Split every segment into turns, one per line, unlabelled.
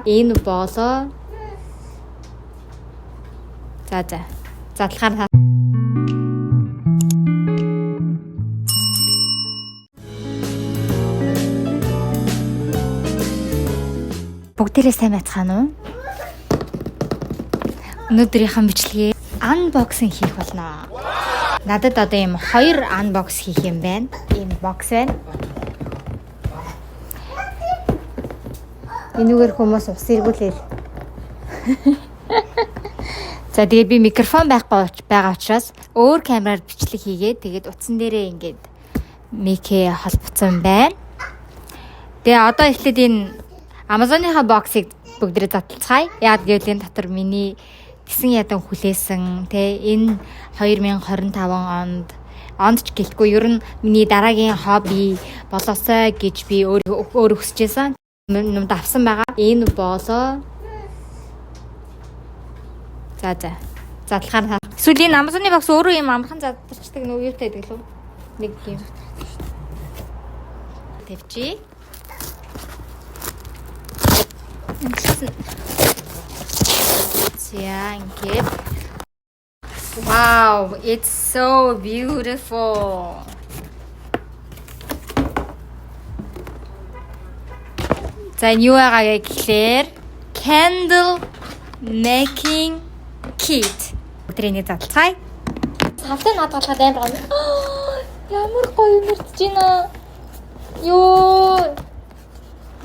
Энэ болоо. За. Задлахаар бүгдээрээ сайн байцгаана уу? Өнөөдрийнхэн бичлэгээ unboxing хийх болно. Надад одоо ийм 2 unbox хийх юм байна. Ийм box байна. Энүүгээр хүмүүс ус эргүүлээл. За тэгээд би микрофон байгаа учраас өөр камераар бичлэг хийгээд тэгээд утсан дээрээ ингээд микээ холбоцсон байна. Тэгээ одоо эхлээд энэ Amazon-ийнхаа боксыг бүгдээ задлацгаая. Яг гэвэл энэ дотор миний тэсэн ядан хүлээсэн энэ 2025 онд ч гэлтгүй ер нь миний дараагийн хобби болоосой гэж би өөр хүсэжсэн. Юмд авсан байгаа. Энэ болоо. За. Задлахаар. Эсвэл энэ Amazon-ы бокс өөрөө юм амархан задарчдаг нэг юутай байдаг лөө. Нэг юм. Тэвчи. Ингээд. Wow, it's so beautiful. За юу байгаа гэхлээр candle making kit. Өдрийн задлцгаая. Савтай надгалахад амар гоё. Ямар гоё мэрдэж байна. Ёо.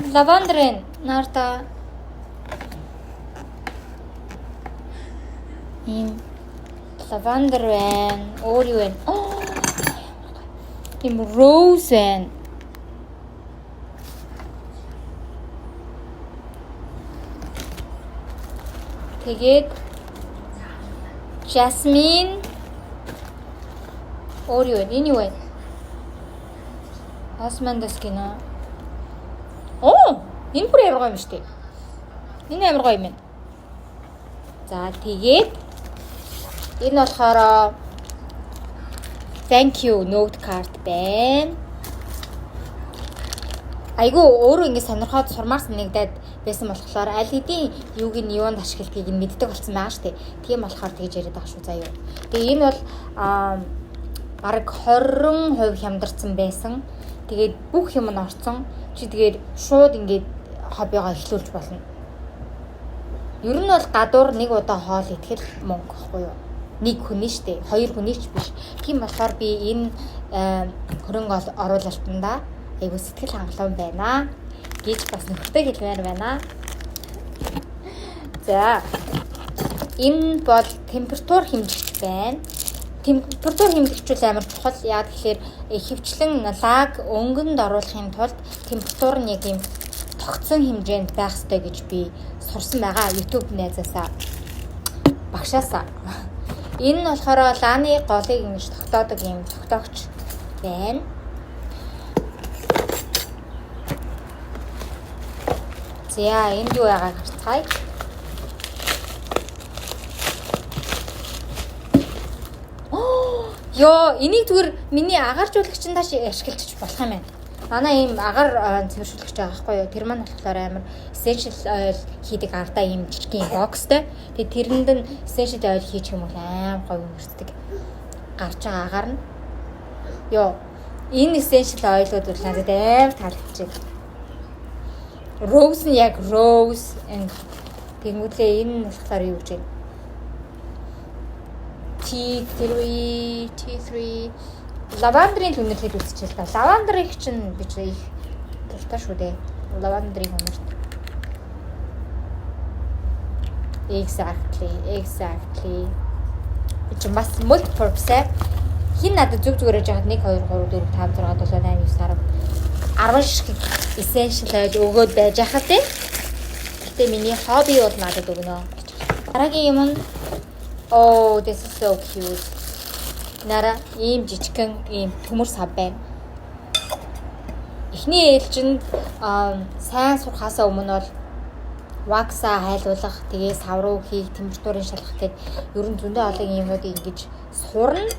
Лавандрын нарта. Ийм лавандер байна. Өөр юу байна? Ийм rose байна. Тэгээд jasmine. Өөр юу вэ? Энэ юу вэ? Османдас гинэ. Энэ бүр амар гоё юм шүү дээ. Энэ амар гоё юм байна. За тэгээд энэ болохоор thank you note card байна. Айгу өөрөө ингэ сонирхоод сурмаар санагдаад байсан болохоор аль хэдийн юуг нь юунд ашигладгийг нь мэддэг болсон байгаа шүү дээ. Тийм болохоор тэгж яриад байгаа шүү заяа. Тэгээ энэ бол бараг 20% хямдарсан байсан. Тэгээд бүх юм нь орцсон. Чи тэгээд шууд ингээд хоббигоо эхлүүлж болно. Ер нь бол гадуур нэг удаа хоол итгэл мөнгө гэхгүй юу? Нэг хүний штэ, 2 хүний ч биш. Тийм болохоор би энэ хөрөнгө оруулалтанда айгу сэтгэл хангалуун байна гэж бас нөхөртэй хэлмээр байна. За. Энэ бол температур хэмжигч байна. Температур хэмжигч бол амар чухал. Яг тэгэхээр ихэвчлэн лаг өнгөнд оруулахын тулд температур нь яг юм тогтсон хэмжээнд байх ёстой гэж би сурсан байгаа YouTube найзаасаа багшаасаа. Энэ нь болохоор лааны голыг ингэж тогтоодог юм тогтоогч байна. За энд юу байгааг харцгаая. Ёо, энийг зүгээр миний агаар жуулагчтай ашиглаж болох юм байна. Манай ийм агаар цэвэршүүлэгч байгаа байхгүй юу? Тэр маань болохоор амар essential oil хийдэг ардаа ийм жижиг бокстой. Тэгээ тэрэнд нь essential oil хийчих юм бол аим гоё өмөрсдөг. Гарч байгаа агаар нь. Ёо, энэ essential oil-ууд бол надад амар таалагдчихэ. Rose нь яг rose and тэгмүлээ энэ нь болохоор юу гэж байна? T3 лавандрын үнэлээд үзчихэл та. Лавандрыг чинь бич их дуртай шүү дээ. Лавандрын үнэлт. Exactly. Бич бас multi purpose. Хин надад зүгээр жаад 1 2 3 4 5 6 7 8 9 10 шиг essential oil өгөөд байж хаа тий. Гэтэ миний хобби бол надад өгнө. Дараагийн юм нь this is so cute. Нара ийм жижигхэн ийм төмөр сав байна. Эхний ээлжинд сайн сурахаасаа өмнө бол вакса хайлуулах, тэгээ сав руу хийх, температурын шалгах гэдэг ер нь зөндөө олон юмнуудыг ингэж сурна.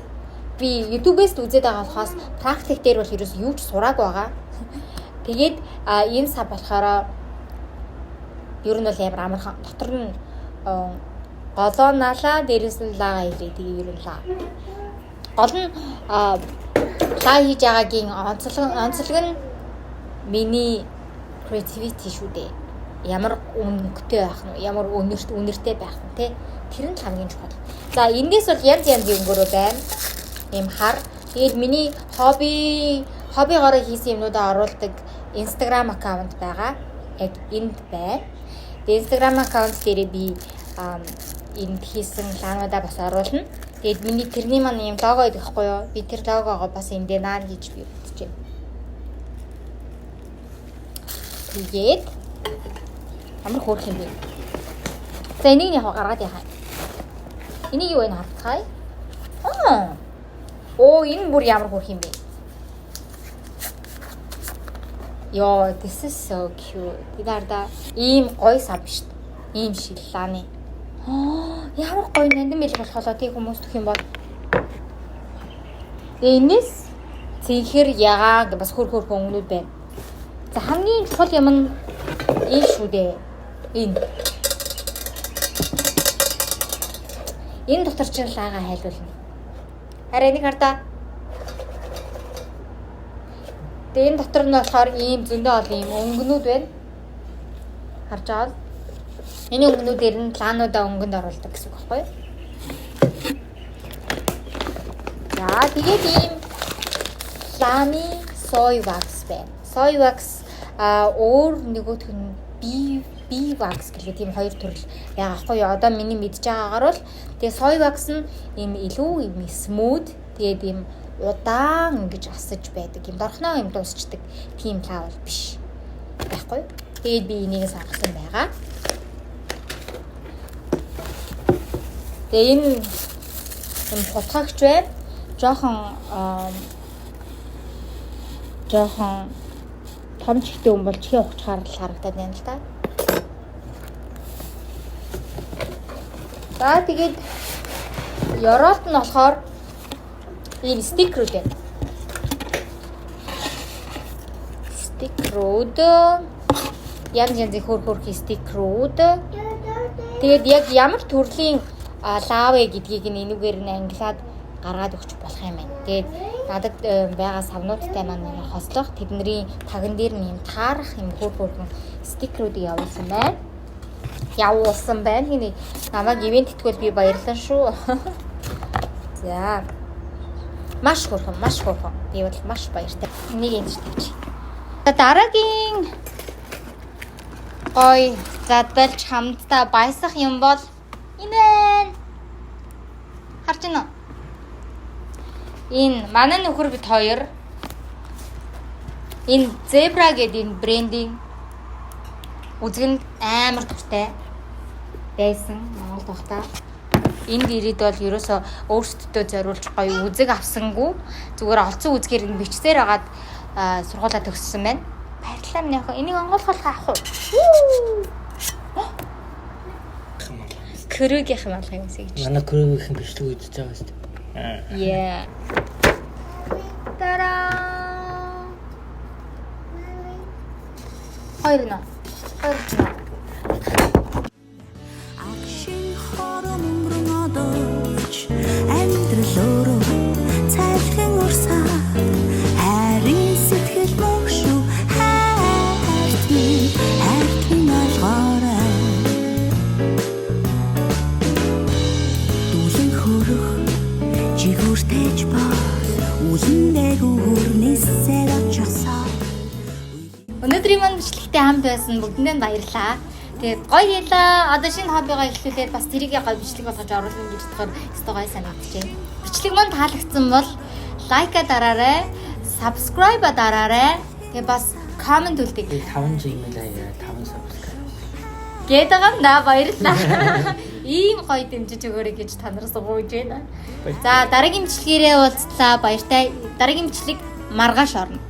Би YouTube-ээс үзээд байгаа болохоос практик дээр бол ерөөс юу ч сураагүй байгаа. Тэгээд энэ сав болохоор Ер нь бол амар амархан. Дотор нь голоо наалаа, дээрээс нь лага хийлээ. Тэгээ ер нь лаа. Гол нь лаа хийж байгаагийн онцлог нь миний creativity шүү дээ. Ямар өнгөтэй байх нь, ямар үнэртэй байх нь те. Тэр нь хамгийн чухал. За эндээс бол янз янзын өнгөөрөө байна. Ийм хар. Тэгээд миний хоббигоор хийсэн юмнуудаа оруулдаг Instagram аккаунт байгаа. Яг энд байна. Тэгээд Instagram аккаунт дээрээ би энд хийсэн лаануудаа бас оруулна. Тэгээд миний тэрний маань ийм лого идэх байхгүй юу? Би тэр логогоо бас эндээ наар хийж би үзчихэв. Тэгээд амар хөөрх юм бэ. За энийг яг гаргаад яхаа. Энийг юу вэ хардхай? Энэ бүр ямар хөөрх юм бэ? Йоо, this is so cute. Бидарда ийм гоё сав шүү дээ. Ийм шиллааны. Ямар гоё нандин мэл болохоо тий хүмүүс төх юм бол. Энэс цэнхэр ягааг бас хөр өнгөнүүд байна. За хамгийн чухал юм нь энэ шүү дээ. Энэ дотор чинь лаага хайлуулна. Хараа энийг хардаа. Тэгээ энэ дотор нь болохоор ийм зөндөө олон ийм өнгөнүүд байна. Харж байгаа л. Энэ өнгөнүүдээр нь лаануудаа өнгөнд оруулдаг гэсэн үг байхгүй юу? За тэгээд ийм лааны soy wax байна. Soy wax өөр нөгөөх нь bee wax гэх тийм хоёр төрөл байгаа байхгүй юу? Одоо миний мэдж байгаагаар бол тэгээ soy wax нь ийм илүү ийм smooth тэгээд ийм удаан ингэж асаж байдаг. Ийм дорхноо юм дуусчдаг тийм лаа бол биш. Байхгүй юу? Тэгээд би энийг сонгосон байгаа. Тэгээ энэ хутгагч байна. Жохон том чихтэй юм бол чихээ ухчаар л харагдаад байна л да. За тэгээд ёроолт нь болохоор ийм стикерүүд байна. Стикерүүд янз янзын хөрхи стикерүүд. Тэгээд яг ямар төрлийн лавэ гэдгийг нь энүүгээр нь англиад гаргаад өгч болох юм байна. Тэгээд надад байгаа савнуудтай маань хослох тэдний таган дээр нь юм таарах юм хөрхөн стикерүүдийг явуулсан байна. Хиний намайг ивент итгэвэл би баярлалаа шүү. За. Маш хөрхөн. Би бол маш баяртай. Энийг энэ тавьчих. Дараагийн гой задалж хамтдаа баясах юм бол энэ харж байна уу? Энэ манай нөхөр бид хоёр энэ Zebra гэдэг энэ брендing үзэнд амар дуртай байсан Монголд байхдаа. Энд ирээд бол ерөөсөө өөрсдөө зориулж гоё үзэг авсангүй зүгээр олцсон үзгээр нь бичсээр хагаад сургуулаа төгссөн байна. Баярлалаа минь яах вэ? Энийг онгойлгох авах уу? Крүгийнх юм алах юм шиг.
Манай крүгийнх нь бичлэг үзэж байгаа шүү дээ.
Yeah. Та-да! Хоёр нэ.
Акшин хором өнгөрөн одооч амьдрал цайлхан урсаа хайрын сэтгэл мөшөө хайртны алгаарай дүүлэн хөрөх жигүүртэйч баа үлэндээ гүрнэсээр очихсаа.
Өнөөдрийн маань бичлэгтэй хамт байсан бүгдэндээ баярлалаа. Тэгээд гоё хэлээ. Одоо шинэ хоббигоо эхлүүлээд бас тэрийг гоё бичлэг болгож оруулах гэж бодохоор өстой гоё санагдчихэв. Бичлэг маань таалагдсан бол лайка дараарай, subscribe дараарай. Тэгээд бас comment үлдээе.
5 Gmail аяа 5 subscribe.
Гэдэг юм да баярлалаа. Ийм гоё дэмжиж өгөөрэй гэж та нараас гуйж байна. За дараагийн бичлэгээрээ уулзлаа. Баяртай. Дараагийн бичлэг маргааш орно.